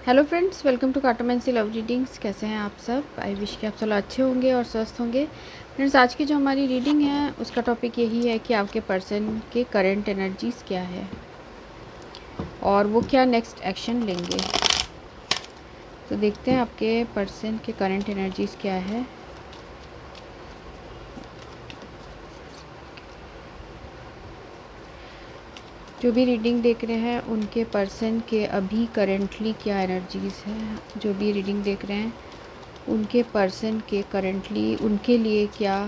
Hello friends, welcome to cartomancy love readings. कैसे हैं आप सब? आई विश कि आप सब अच्छे होंगे और स्वस्थ होंगे। फ्रेंड्स, आज की जो हमारी रीडिंग है उसका टॉपिक यही है कि आपके पर्सन के करंट एनर्जीज़ क्या है और वो क्या नेक्स्ट एक्शन लेंगे। तो देखते हैं आपके पर्सन के करंट एनर्जीज़ क्या है। जो भी रीडिंग देख रहे हैं उनके पर्सन के अभी करेंटली क्या एनर्जीज़ हैं। जो भी रीडिंग देख रहे हैं उनके पर्सन के करंटली उनके लिए क्या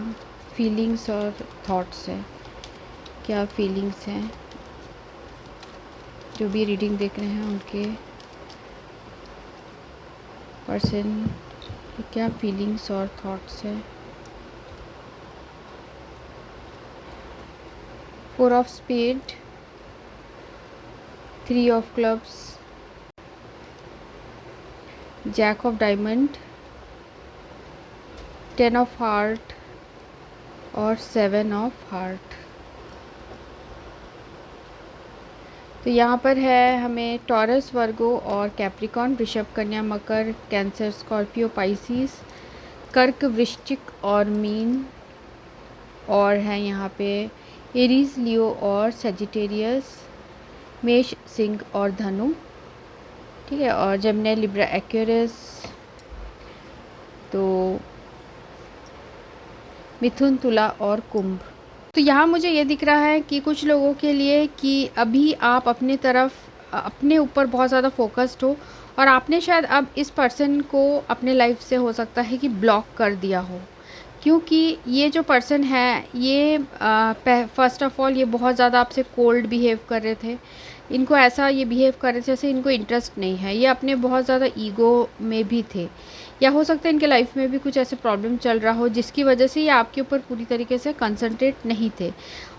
फीलिंग्स और थॉट्स हैं, क्या फीलिंग्स हैं। जो भी रीडिंग देख रहे हैं उनके पर्सन की क्या फीलिंग्स और थॉट्स हैं। 4 of spade, 3 of clubs, jack of diamond, 10 of heart और 7 ऑफ हार्ट। तो यहाँ पर है हमें टॉरस, वर्गो और कैप्रिकॉन, वृषभ, कन्या, मकर, कैंसर, स्कॉर्पियो, पाइसिस, कर्क, वृश्चिक और मीन। और है यहाँ पे एरीज, लियो और सेजिटेरियस, मेष, सिंह और धनु। ठीक है, और जेमिनी, लिब्रा, एक्वेरियस, तो मिथुन, तुला और कुंभ। तो यहाँ मुझे ये दिख रहा है कि कुछ लोगों के लिए कि अभी आप अपने तरफ अपने ऊपर बहुत ज़्यादा फोकस्ड हो और आपने शायद अब इस पर्सन को अपने लाइफ से हो सकता है कि ब्लॉक कर दिया हो, क्योंकि ये जो पर्सन है ये फर्स्ट ऑफ ऑल ये बहुत ज़्यादा आपसे कोल्ड बिहेव कर रहे थे। इनको ऐसा ये बिहेव कर रहे थे जैसे इनको इंटरेस्ट नहीं है। ये अपने बहुत ज़्यादा ईगो में भी थे, या हो सकता है इनके लाइफ में भी कुछ ऐसे प्रॉब्लम चल रहा हो जिसकी वजह से ये आपके ऊपर पूरी तरीके से कंसंट्रेट नहीं थे।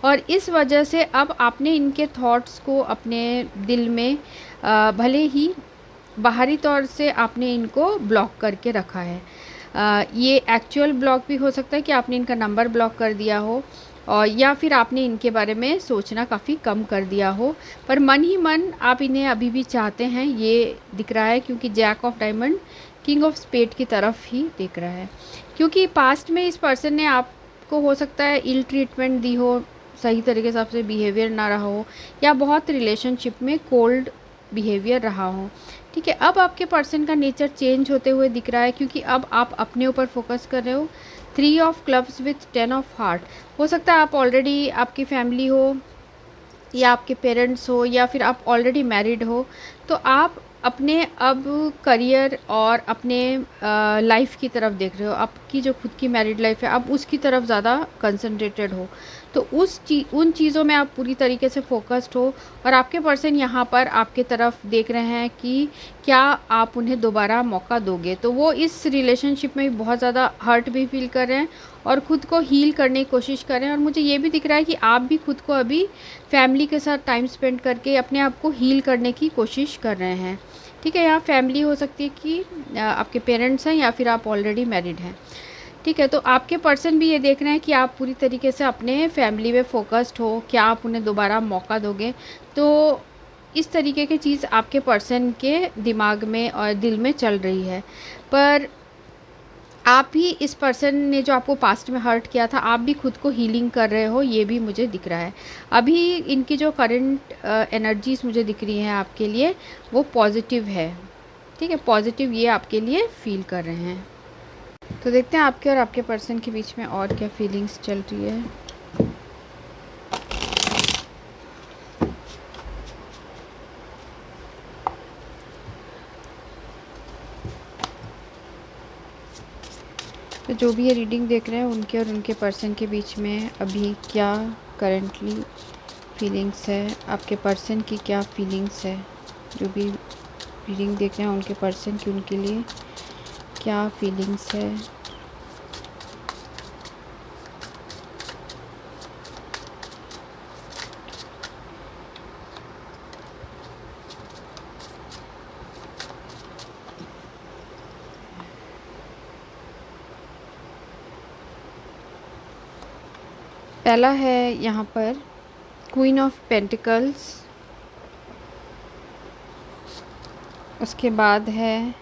और इस वजह से अब आपने इनके थॉट्स को अपने दिल में भले ही बाहरी तौर से आपने इनको ब्लॉक करके रखा है। ये एक्चुअल ब्लॉक भी हो सकता है कि आपने इनका नंबर ब्लॉक कर दिया हो, और या फिर आपने इनके बारे में सोचना काफ़ी कम कर दिया हो, पर मन ही मन आप इन्हें अभी भी चाहते हैं, ये दिख रहा है। क्योंकि jack of diamond, king of spade की तरफ ही दिख रहा है। क्योंकि पास्ट में इस पर्सन ने आपको हो सकता है इल ट्रीटमेंट दी हो, सही तरीके से आपसे बिहेवियर ना रहा हो, या बहुत रिलेशनशिप में कोल्ड बिहेवियर रहा हो। ठीक है, अब आपके पर्सन का नेचर चेंज होते हुए दिख रहा है, क्योंकि अब आप अपने ऊपर फोकस कर रहे हो। 3 of clubs with 10 of heart. हो सकता है आप ऑलरेडी आपकी फैमिली हो, या आपके पेरेंट्स हो, या फिर आप ऑलरेडी मैरिड हो, तो आप अपने अब करियर और अपने लाइफ की तरफ देख रहे हो। आपकी जो खुद की मैरिड लाइफ है आप उसकी तरफ ज़्यादा कंसंट्रेटेड हो, तो उन चीज़ों में आप पूरी तरीके से फोकस्ड हो। और आपके पर्सन यहाँ पर आपके तरफ देख रहे हैं कि क्या आप उन्हें दोबारा मौका दोगे। तो वो इस रिलेशनशिप में बहुत ज़्यादा हर्ट भी फील कर रहे हैं और ख़ुद को हील करने की कोशिश कर रहे हैं। और मुझे ये भी दिख रहा है कि आप भी खुद को अभी फैमिली के साथ टाइम स्पेंड करके अपने आप को हील करने की कोशिश कर रहे हैं। ठीक है, यहाँ फैमिली हो सकती है कि आपके पेरेंट्स हैं या फिर आप ऑलरेडी मैरिड हैं। ठीक है, तो आपके पर्सन भी ये देख रहे हैं कि आप पूरी तरीके से अपने फैमिली में फोकस्ड हो, क्या आप उन्हें दोबारा मौका दोगे। तो इस तरीके की चीज़ आपके पर्सन के दिमाग में और दिल में चल रही है। पर आप ही इस पर्सन ने जो आपको पास्ट में हर्ट किया था, आप भी खुद को हीलिंग कर रहे हो, ये भी मुझे दिख रहा है। अभी इनकी जो करंट एनर्जीज़ मुझे दिख रही हैं आपके लिए, वो पॉजिटिव है। ठीक है, पॉजिटिव ये आपके लिए फील कर रहे हैं। तो देखते हैं आपके और आपके पर्सन के बीच में और क्या फीलिंग्स चल रही है। तो जो भी ये रीडिंग देख रहे हैं उनके और उनके पर्सन के बीच में अभी क्या करंटली फीलिंग्स है, आपके पर्सन की क्या फीलिंग्स है। जो भी रीडिंग देख रहे हैं उनके पर्सन की, उनके लिए क्या फीलिंग्स है। पहला है यहाँ पर क्वीन ऑफ पेंटिकल्स, उसके बाद है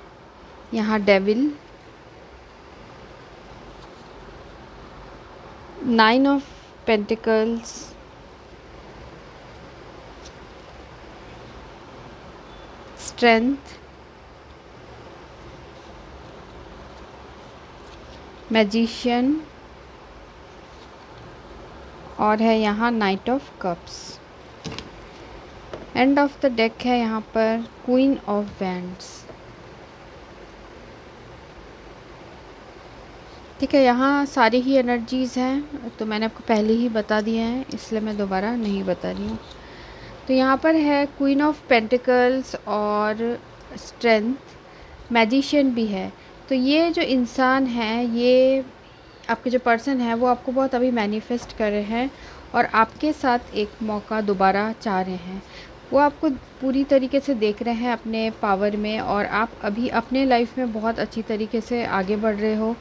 यहाँ devil, 9 of pentacles, strength, magician, और है यहाँ night of cups. And of the deck है यहाँ पर क्वीन ऑफ वैंड्स। ठीक है, यहाँ सारी ही एनर्जीज़ हैं, तो मैंने आपको पहले ही बता दिए हैं, इसलिए मैं दोबारा नहीं बता रही हूँ। तो यहाँ पर है क्वीन ऑफ पेंटिकल्स और स्ट्रेंथ, मैजिशियन भी है। तो ये जो इंसान है, ये आपके जो पर्सन है, वो आपको बहुत अभी मैनिफेस्ट कर रहे हैं और आपके साथ एक मौका दोबारा चाह रहे हैं। वो आपको पूरी तरीके से देख रहे हैं अपने पावर में, और आप अभी अपने लाइफ में बहुत अच्छी तरीके से आगे बढ़ रहे हो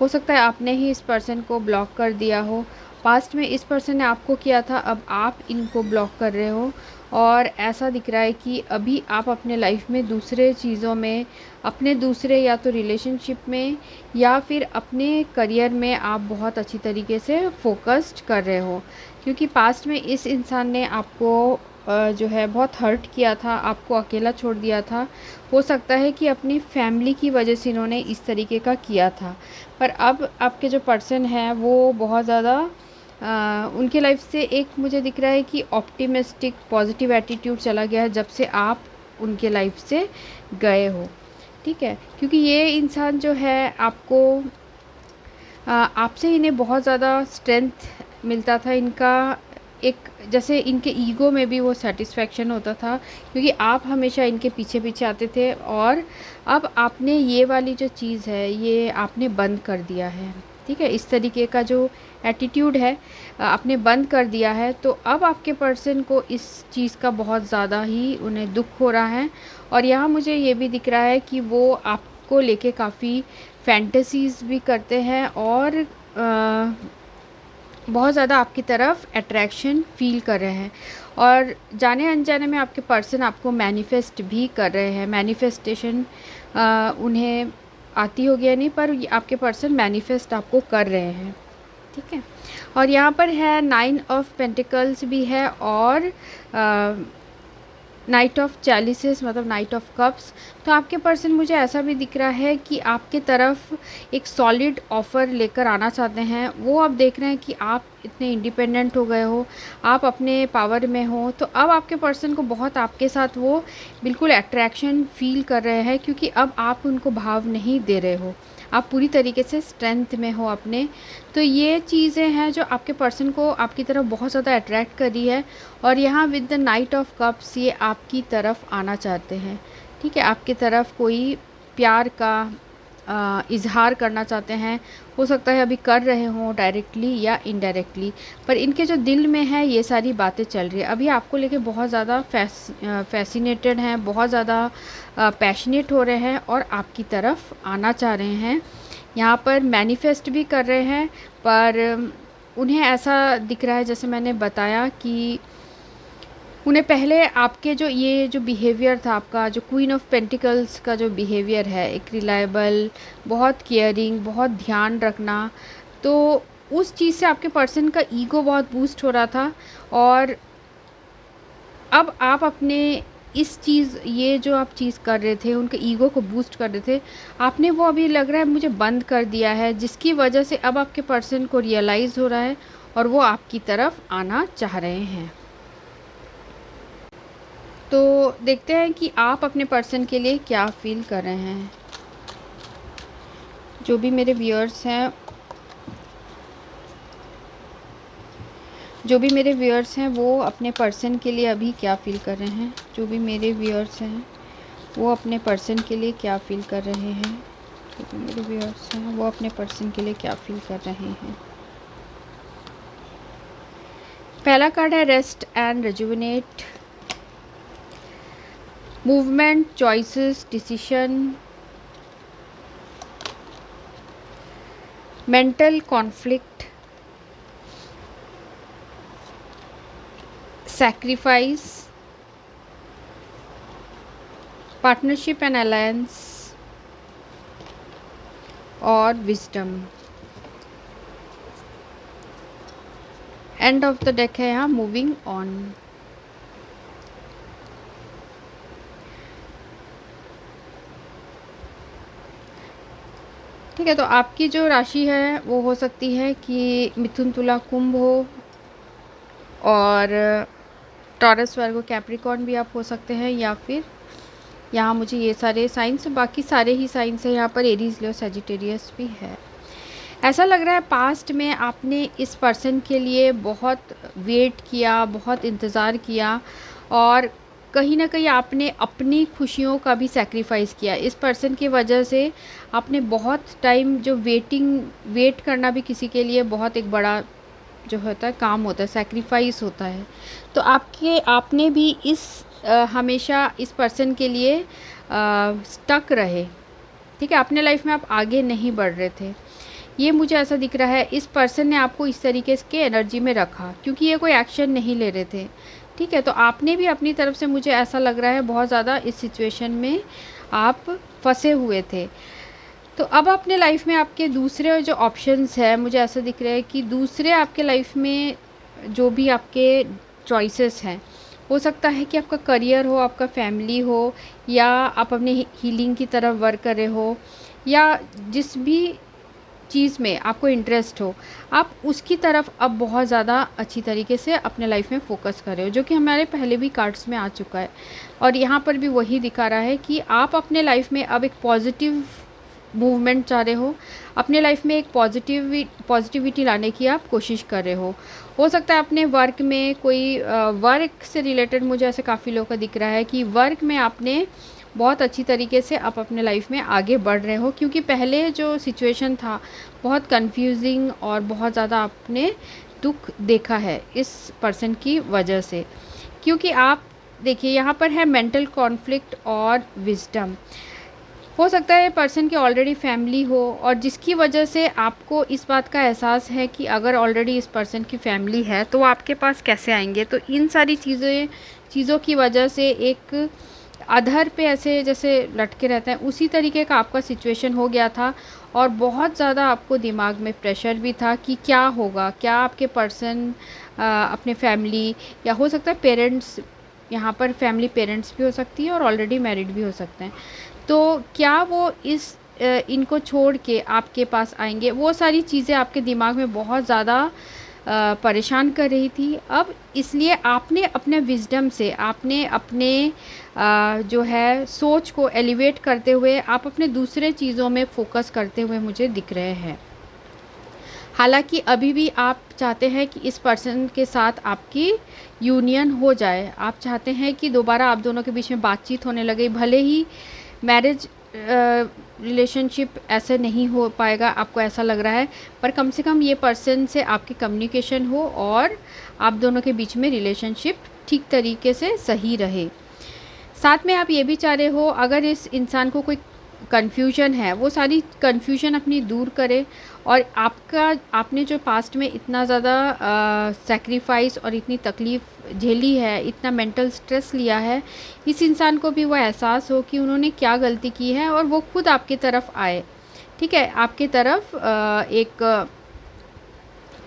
सकता है आपने ही इस पर्सन को ब्लॉक कर दिया हो, पास्ट में इस पर्सन ने आपको किया था, अब आप इनको ब्लॉक कर रहे हो। और ऐसा दिख रहा है कि अभी आप अपने लाइफ में दूसरे चीज़ों में, अपने दूसरे या तो रिलेशनशिप में या फिर अपने करियर में आप बहुत अच्छी तरीके से फोकस्ड कर रहे हो, क्योंकि पास्ट में इस इंसान ने आपको जो है बहुत हर्ट किया था, आपको अकेला छोड़ दिया था। हो सकता है कि अपनी फैमिली की वजह से इन्होंने इस तरीके का किया था, पर अब आपके जो पर्सन है वो बहुत ज़्यादा उनके लाइफ से एक मुझे दिख रहा है कि ऑप्टिमिस्टिक पॉजिटिव एटीट्यूड चला गया है जब से आप उनके लाइफ से गए हो। ठीक है, क्योंकि ये इंसान जो है आपको आपसे इन्हें बहुत ज़्यादा स्ट्रेंथ मिलता था, इनका एक जैसे इनके ईगो में भी वो सेटिस्फेक्शन होता था, क्योंकि आप हमेशा इनके पीछे पीछे आते थे, और अब आपने ये वाली जो चीज़ है ये आपने बंद कर दिया है। ठीक है, इस तरीके का जो एटीट्यूड है आपने बंद कर दिया है। तो अब आपके पर्सन को इस चीज़ का बहुत ज़्यादा ही उन्हें दुख हो रहा है, और यहाँ मुझे ये भी दिख रहा है कि वो आपको लेके काफ़ी फैंटेसीज़ भी करते हैं, और बहुत ज़्यादा आपकी तरफ अट्रैक्शन फ़ील कर रहे हैं, और जाने अनजाने में आपके पर्सन आपको मैनिफेस्ट भी कर रहे हैं। मैनिफेस्टेशन उन्हें आती होगी या नहीं, पर आपके पर्सन मैनिफेस्ट आपको कर रहे हैं। ठीक है, और यहाँ पर है 9 ऑफ पेंटिकल्स भी है, और नाइट ऑफ चैलिसेस मतलब नाइट ऑफ कप्स। तो आपके पर्सन मुझे ऐसा भी दिख रहा है कि आपके तरफ एक सॉलिड ऑफ़र लेकर आना चाहते हैं। वो अब देख रहे हैं कि आप इतने इंडिपेंडेंट हो गए हो, आप अपने पावर में हो, तो अब आपके पर्सन को बहुत आपके साथ वो बिल्कुल अट्रैक्शन फ़ील कर रहे हैं, क्योंकि अब आप उनको भाव नहीं दे रहे हो, आप पूरी तरीके से स्ट्रेंथ में हो अपने। तो ये चीज़ें हैं जो आपके पर्सन को आपकी तरफ बहुत ज़्यादा अट्रैक्ट कर रही है, और यहाँ with the night of cups ये आपकी तरफ आना चाहते हैं। ठीक है, आपकी तरफ कोई प्यार का इज़हार करना चाहते हैं। हो सकता है अभी कर रहे हों डायरेक्टली या इनडायरेक्टली, पर इनके जो दिल में है ये सारी बातें चल रही है। अभी आपको लेके बहुत ज़्यादा फैसिनेटेड हैं, बहुत ज़्यादा पैशनेट हो रहे हैं, और आपकी तरफ आना चाह रहे हैं। यहाँ पर मैनिफेस्ट भी कर रहे हैं, पर उन्हें ऐसा दिख रहा है, जैसे मैंने बताया कि उन्हें पहले आपके जो ये जो बिहेवियर था, आपका जो क्वीन ऑफ पेंटिकल्स का जो बिहेवियर है, एक रिलायबल, बहुत केयरिंग, बहुत ध्यान रखना, तो उस चीज़ से आपके पर्सन का ईगो बहुत बूस्ट हो रहा था। और अब आप अपने इस चीज़ ये जो आप चीज़ कर रहे थे, उनके ईगो को बूस्ट कर रहे थे, आपने वो अभी लग रहा है मुझे बंद कर दिया है, जिसकी वजह से अब आपके पर्सन को रियलाइज़ हो रहा है और वो आपकी तरफ आना चाह रहे हैं। तो देखते हैं कि आप अपने पर्सन के लिए क्या फ़ील कर रहे हैं। जो भी मेरे व्यूअर्स हैं वो अपने पर्सन के लिए अभी क्या फ़ील कर रहे हैं। जो भी मेरे व्यूअर्स हैं वो अपने पर्सन के लिए क्या फ़ील कर रहे हैं। जो भी मेरे व्यूअर्स हैं वो अपने पर्सन के लिए क्या फ़ील कर रहे हैं। पहला कार्ड है rest and rejuvenate, movement, choices, decision, mental conflict, sacrifice, partnership and alliance और wisdom. End of the deck है यहाँ मूविंग ऑन। ठीक है, तो आपकी जो राशि है वो हो सकती है कि मिथुन, तुला, कुंभ हो, और टॉरस, वर्गो, कैप्रिकॉर्न भी आप हो सकते हैं, या फिर यहाँ मुझे ये सारे साइंस, बाकी सारे ही साइंस है यहाँ पर, एरीज, लियो, सजिटेरियस भी है। ऐसा लग रहा है पास्ट में आपने इस पर्सन के लिए बहुत वेट किया, बहुत इंतज़ार किया, और कहीं ना कहीं आपने अपनी खुशियों का भी सैक्रिफाइस किया। इस पर्सन की वजह से आपने बहुत टाइम जो वेट करना भी किसी के लिए बहुत एक बड़ा जो होता है काम होता है, सैक्रिफाइस होता है। तो आपने भी हमेशा इस पर्सन के लिए स्टक रहे। ठीक है, अपने लाइफ में आप आगे नहीं बढ़ रहे थे, ये मुझे ऐसा दिख रहा है। इस पर्सन ने आपको इस तरीके के एनर्जी में रखा क्योंकि ये कोई एक्शन नहीं ले रहे थे। ठीक है, तो आपने भी अपनी तरफ से, मुझे ऐसा लग रहा है, बहुत ज़्यादा इस सिचुएशन में आप फंसे हुए थे। तो अब अपने लाइफ में आपके दूसरे जो ऑप्शंस है, मुझे ऐसा दिख रहा है कि दूसरे आपके लाइफ में जो भी आपके चॉइसेस हैं, हो सकता है कि आपका करियर हो, आपका फैमिली हो, या आप अपने हीलिंग की तरफ वर्क कर रहे हो, या जिस भी चीज़ में आपको इंटरेस्ट हो, आप उसकी तरफ अब बहुत ज़्यादा अच्छी तरीके से अपने लाइफ में फ़ोकस कर रहे हो, जो कि हमारे पहले भी कार्ड्स में आ चुका है। और यहाँ पर भी वही दिखा रहा है कि आप अपने लाइफ में अब एक पॉजिटिव मूवमेंट चाह रहे हो, अपने लाइफ में एक पॉजिटिविटी लाने की आप कोशिश कर रहे हो सकता है अपने वर्क में कोई वर्क से रिलेटेड, मुझे ऐसे काफ़ी लोगों का दिख रहा है कि वर्क में आपने बहुत अच्छी तरीके से आप अपने लाइफ में आगे बढ़ रहे हो, क्योंकि पहले जो सिचुएशन था बहुत कंफ्यूजिंग और बहुत ज़्यादा आपने दुख देखा है इस पर्सन की वजह से। क्योंकि आप देखिए यहाँ पर है मेंटल कॉन्फ्लिक्ट और विजडम। हो सकता है पर्सन की ऑलरेडी फैमिली हो, और जिसकी वजह से आपको इस बात का एहसास है कि अगर ऑलरेडी इस पर्सन की फैमिली है तो वो आपके पास कैसे आएंगे। तो इन सारी चीज़ों की वजह से एक अधर पे ऐसे जैसे लटके रहते हैं, उसी तरीके का आपका सिचुएशन हो गया था। और बहुत ज़्यादा आपको दिमाग में प्रेशर भी था कि क्या होगा, क्या आपके पर्सन अपने फैमिली, या हो सकता है पेरेंट्स, यहाँ पर फैमिली पेरेंट्स भी हो सकती है और ऑलरेडी मैरिड भी हो सकते हैं, तो क्या वो इनको छोड़ के आपके पास आएंगे। वो सारी चीज़ें आपके दिमाग में बहुत ज़्यादा परेशान कर रही थी। अब इसलिए आपने अपने विजडम से, आपने अपने जो है सोच को एलिवेट करते हुए आप अपने दूसरे चीज़ों में फोकस करते हुए मुझे दिख रहे हैं। हालांकि अभी भी आप चाहते हैं कि इस पर्सन के साथ आपकी यूनियन हो जाए, आप चाहते हैं कि दोबारा आप दोनों के बीच में बातचीत होने लगे। भले ही मैरिज रिलेशनशिप ऐसे नहीं हो पाएगा, आपको ऐसा लग रहा है, पर कम से कम ये पर्सन से आपकी कम्युनिकेशन हो और आप दोनों के बीच में रिलेशनशिप ठीक तरीके से सही रहे। साथ में आप ये भी चाह रहे हो, अगर इस इंसान को कोई कन्फ्यूजन है, वो सारी कन्फ्यूजन अपनी दूर करे, और आपने जो पास्ट में इतना ज़्यादा सैक्रिफाइस और इतनी तकलीफ़ झेली है, इतना मेंटल स्ट्रेस लिया है, इस इंसान को भी वो एहसास हो कि उन्होंने क्या गलती की है, और वो खुद आपकी तरफ आए। ठीक है, आपकी तरफ एक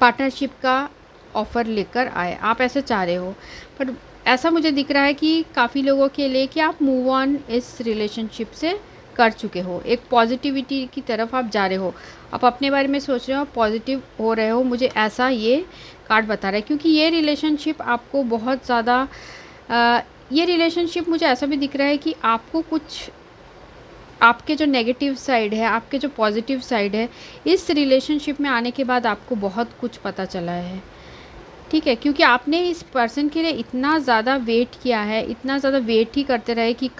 पार्टनरशिप का ऑफ़र लेकर आए, आप ऐसे चाह रहे हो। पर ऐसा मुझे दिख रहा है कि काफ़ी लोगों के लिए कि आप मूव ऑन इस रिलेशनशिप से कर चुके हो, एक पॉजिटिविटी की तरफ आप जा रहे हो, आप अपने बारे में सोच रहे हो, पॉजिटिव हो रहे हो, मुझे ऐसा ये कार्ड बता रहा है। क्योंकि ये रिलेशनशिप आपको बहुत ज़्यादा ये रिलेशनशिप मुझे ऐसा भी दिख रहा है कि आपको कुछ, आपके जो नेगेटिव साइड है, आपके जो पॉजिटिव साइड है, इस रिलेशनशिप में आने के बाद आपको बहुत कुछ पता चला है। ठीक है, क्योंकि आपने इस पर्सन के लिए इतना ज़्यादा वेट किया है, इतना ज़्यादा वेट ही करते रहे कि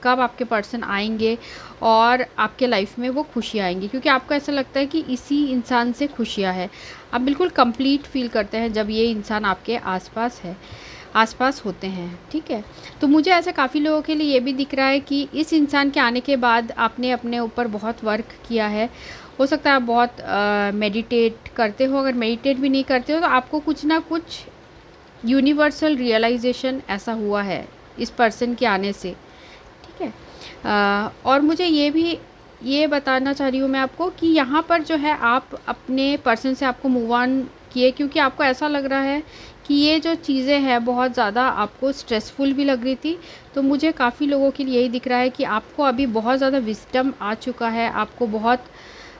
कब आपके पर्सन आएंगे और आपके लाइफ में वो खुशियाँ आएंगी। क्योंकि आपको ऐसा लगता है कि इसी इंसान से खुशियाँ है, आप बिल्कुल कंप्लीट फील करते हैं जब ये इंसान आपके आसपास होते हैं। ठीक है, तो मुझे ऐसा काफ़ी लोगों के लिए ये भी दिख रहा है कि इस इंसान के आने के बाद आपने अपने ऊपर बहुत वर्क किया है। हो सकता है आप बहुत मेडिटेट करते हो, अगर मेडिटेट भी नहीं करते हो तो आपको कुछ ना कुछ यूनिवर्सल रियलाइजेशन ऐसा हुआ है इस पर्सन के आने से। ठीक है, और मुझे ये बताना चाह रही हूँ मैं आपको कि यहाँ पर जो है आप अपने पर्सन से आपको मूव ऑन किए, क्योंकि आपको ऐसा लग रहा है कि ये जो चीज़ें हैं बहुत ज़्यादा आपको स्ट्रेसफुल भी लग रही थी। तो मुझे काफ़ी लोगों के लिए यही दिख रहा है कि आपको अभी बहुत ज़्यादा विज़डम आ चुका है, आपको बहुत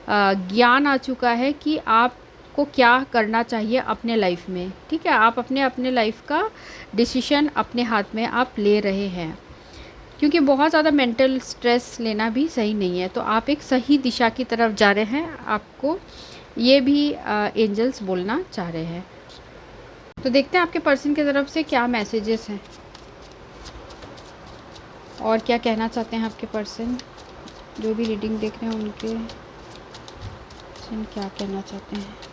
ज्ञान आ चुका है कि आपको क्या करना चाहिए अपने लाइफ में। ठीक है, आप अपने लाइफ का डिसीजन अपने हाथ में आप ले रहे हैं, क्योंकि बहुत ज़्यादा मेंटल स्ट्रेस लेना भी सही नहीं है। तो आप एक सही दिशा की तरफ जा रहे हैं, आपको ये भी एंजल्स बोलना चाह रहे हैं। तो देखते हैं आपके पर्सन की तरफ से क्या मैसेजेस हैं और क्या कहना चाहते हैं आपके पर्सन। जो भी रीडिंग देख रहे हैं उनके पर्सन क्या कहना चाहते हैं।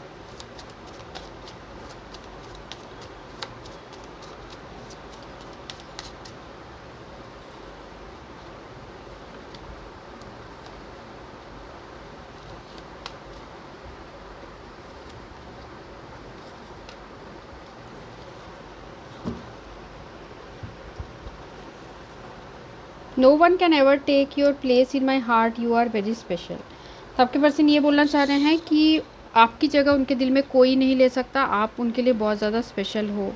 No one can ever take your place in my heart, you are very special. तो आपके पर्सन ये बोलना चाह रहे हैं कि आपकी जगह उनके दिल में कोई नहीं ले सकता, आप उनके लिए बहुत ज़्यादा स्पेशल हो।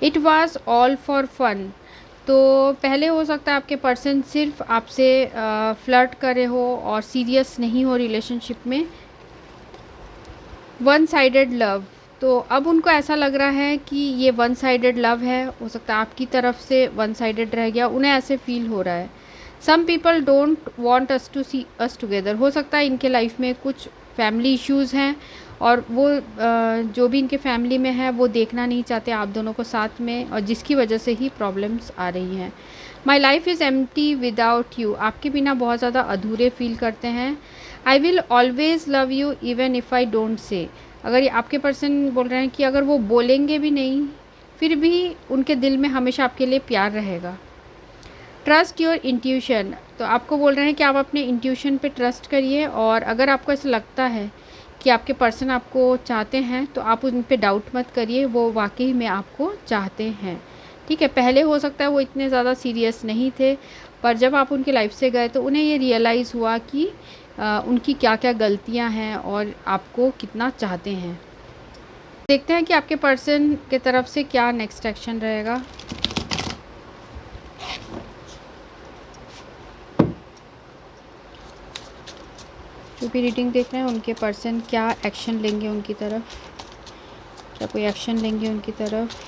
It was all for fun. तो पहले हो सकता है आपके पर्सन सिर्फ आपसे फ्लर्ट करे हो और सीरियस नहीं हो रिलेशनशिप में। One sided love. तो अब उनको ऐसा लग रहा है कि ये वन साइडेड लव है, हो सकता है आपकी तरफ से वन साइडेड रह गया, उन्हें ऐसे फील हो रहा है। Some people don't want us to see us together. हो सकता है इनके लाइफ में कुछ फैमिली इश्यूज़ हैं और वो जो भी इनके फैमिली में है वो देखना नहीं चाहते आप दोनों को साथ में, और जिसकी वजह से ही प्रॉब्लम्स आ रही हैं। My life is empty without you. आपके बिना बहुत ज़्यादा अधूरे फील करते हैं। I will always love you even if I don't say. अगर ये आपके पर्सन बोल रहे हैं कि अगर वो बोलेंगे भी नहीं फिर भी उनके दिल में हमेशा आपके लिए प्यार रहेगा। Trust your intuition. तो आपको बोल रहे हैं कि आप अपने इंट्यूशन पे ट्रस्ट करिए, और अगर आपको ऐसा लगता है कि आपके पर्सन आपको चाहते हैं तो आप उन पे डाउट मत करिए, वो वाकई में आपको चाहते हैं। ठीक है, पहले हो सकता है वो इतने ज़्यादा सीरियस नहीं थे, पर जब आप उनकी लाइफ से गए तो उन्हें ये रियलाइज़ हुआ कि उनकी क्या क्या गलतियां हैं और आपको कितना चाहते हैं। देखते हैं कि आपके पर्सन के तरफ से क्या नेक्स्ट एक्शन रहेगा। जो भी रीडिंग देख रहे हैं उनके पर्सन क्या एक्शन लेंगे उनकी तरफ, क्या कोई एक्शन लेंगे उनकी तरफ।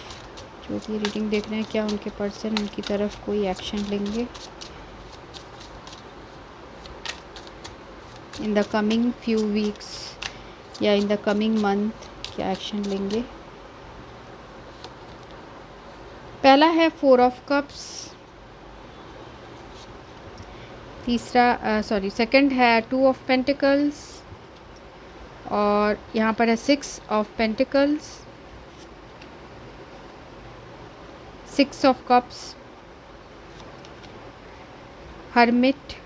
जो भी रीडिंग देख रहे हैं क्या उनके पर्सन उनकी तरफ कोई एक्शन लेंगे in the coming few weeks या इन द कमिंग मंथ, क्या एक्शन लेंगे। पहला है 4 ऑफ कप्स, सेकंड है 2 ऑफ पेंटिकल्स, और यहाँ पर है 6 of pentacles, 6 of cups, hermit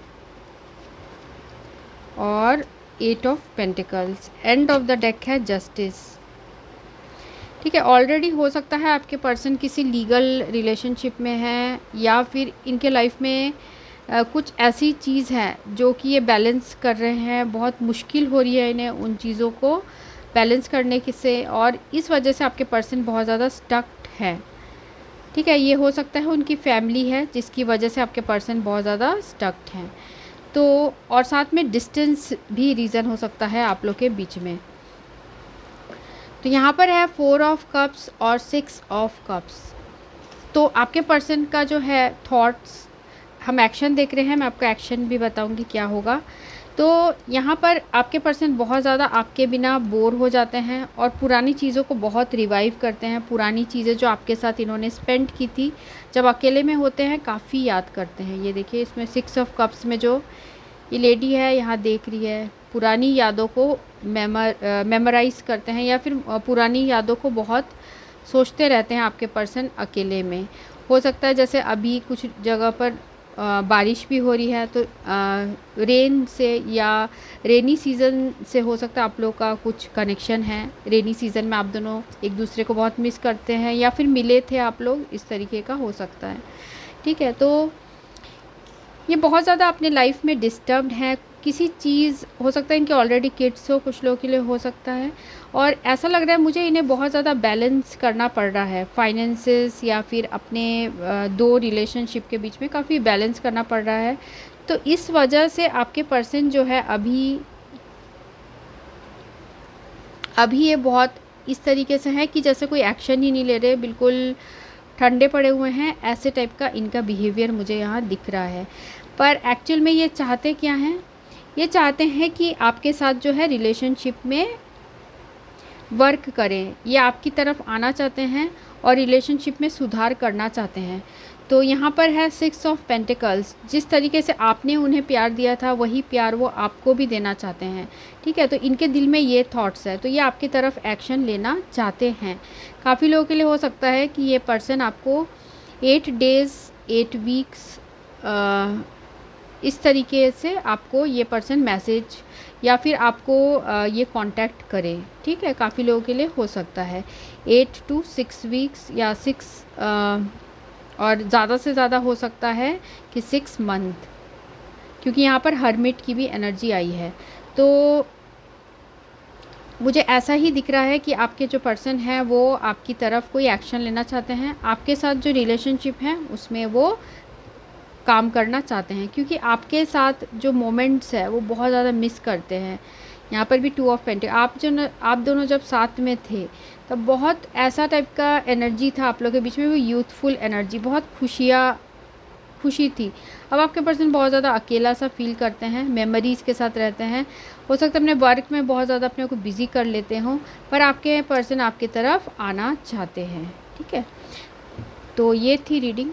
और 8 of pentacles. And of the deck है जस्टिस। ठीक है, ऑलरेडी हो सकता है आपके पर्सन किसी लीगल रिलेशनशिप में है, या फिर इनके लाइफ में कुछ ऐसी चीज़ है जो कि ये बैलेंस कर रहे हैं, बहुत मुश्किल हो रही है इन्हें उन चीज़ों को बैलेंस करने की से, और इस वजह से आपके पर्सन बहुत ज़्यादा स्टक्ड है। ठीक है, ये हो सकता है उनकी फैमिली है जिसकी वजह से आपके पर्सन बहुत ज़्यादा स्टक्ड हैं। तो और साथ में डिस्टेंस भी रीज़न हो सकता है आप लोग के बीच में। तो यहाँ पर है 4 ऑफ कप्स और 6 ऑफ कप्स। तो आपके पर्सन का जो है थॉट्स, हम एक्शन देख रहे हैं, मैं आपको एक्शन भी बताऊंगी क्या होगा। तो यहाँ पर आपके पर्सन बहुत ज़्यादा आपके बिना बोर हो जाते हैं और पुरानी चीज़ों को बहुत रिवाइव करते हैं। पुरानी चीज़ें जो आपके साथ इन्होंने स्पेंड की थी जब अकेले में होते हैं, काफ़ी याद करते हैं। ये देखिए इसमें 6 ऑफ कप्स में जो ये लेडी है यहाँ देख रही है, पुरानी यादों को मेमोराइज़ करते हैं, या फिर पुरानी यादों को बहुत सोचते रहते हैं आपके पर्सन अकेले में। हो सकता है जैसे अभी कुछ जगह पर बारिश भी हो रही है, तो रेन से या रेनी सीज़न से हो सकता है आप लोग का कुछ कनेक्शन है। रेनी सीज़न में आप दोनों एक दूसरे को बहुत मिस करते हैं, या फिर मिले थे आप लोग, इस तरीके का हो सकता है। ठीक है, तो ये बहुत ज़्यादा अपने लाइफ में डिस्टर्ब्ड हैं, किसी चीज़ हो सकता है इनके ऑलरेडी किड्स हो, कुछ लोगों के लिए हो सकता है, और ऐसा लग रहा है मुझे इन्हें बहुत ज़्यादा बैलेंस करना पड़ रहा है फाइनेंसेस या फिर अपने दो रिलेशनशिप के बीच में काफ़ी बैलेंस करना पड़ रहा है। तो इस वजह से आपके पर्सन जो है अभी ये बहुत इस तरीके से है कि जैसे कोई एक्शन ही नहीं ले रहे, बिल्कुल ठंडे पड़े हुए हैं, ऐसे टाइप का इनका बिहेवियर मुझे यहाँ दिख रहा है। पर एक्चुअल में ये चाहते क्या हैं? ये चाहते हैं कि आपके साथ जो है रिलेशनशिप में वर्क करें, ये आपकी तरफ आना चाहते हैं और रिलेशनशिप में सुधार करना चाहते हैं। तो यहाँ पर है 6 ऑफ पेंटिकल्स, जिस तरीके से आपने उन्हें प्यार दिया था वही प्यार वो आपको भी देना चाहते हैं, ठीक है। तो इनके दिल में ये थॉट्स है, तो ये आपकी तरफ एक्शन लेना चाहते हैं। काफ़ी लोगों के लिए हो सकता है कि ये पर्सन आपको 8 डेज़ 8 वीक्स इस तरीके से आपको ये पर्सन मैसेज या फिर आपको ये कांटेक्ट करे, ठीक है। काफ़ी लोगों के लिए हो सकता है 8 to 6 वीक्स या 6 और ज़्यादा से ज़्यादा हो सकता है कि 6 मंथ, क्योंकि यहाँ पर हर्मिट की भी एनर्जी आई है। तो मुझे ऐसा ही दिख रहा है कि आपके जो पर्सन है वो आपकी तरफ कोई एक्शन लेना चाहते हैं, आपके साथ जो रिलेशनशिप है उसमें वो काम करना चाहते हैं, क्योंकि आपके साथ जो मोमेंट्स है वो बहुत ज़्यादा मिस करते हैं। यहाँ पर भी 2 ऑफ पेंटिकल, आप दोनों जब साथ में थे तब बहुत ऐसा टाइप का एनर्जी था आप लोगों के बीच में, वो यूथफुल एनर्जी, बहुत खुशी थी। अब आपके पर्सन बहुत ज़्यादा अकेला सा फील करते हैं, मेमोरीज़ के साथ रहते हैं, हो सकता है अपने वर्क में बहुत ज़्यादा अपने को बिज़ी कर लेते हों, पर आपके पर्सन आपकी तरफ आना चाहते हैं, ठीक है। तो ये थी रीडिंग,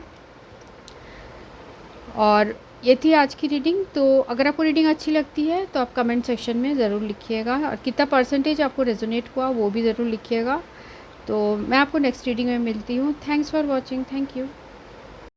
और ये थी आज की रीडिंग। तो अगर आपको रीडिंग अच्छी लगती है तो आप कमेंट सेक्शन में ज़रूर लिखिएगा, और कितना परसेंटेज आपको रेजोनेट हुआ वो भी ज़रूर लिखिएगा। तो मैं आपको नेक्स्ट रीडिंग में मिलती हूँ। Thanks for watching, thank you.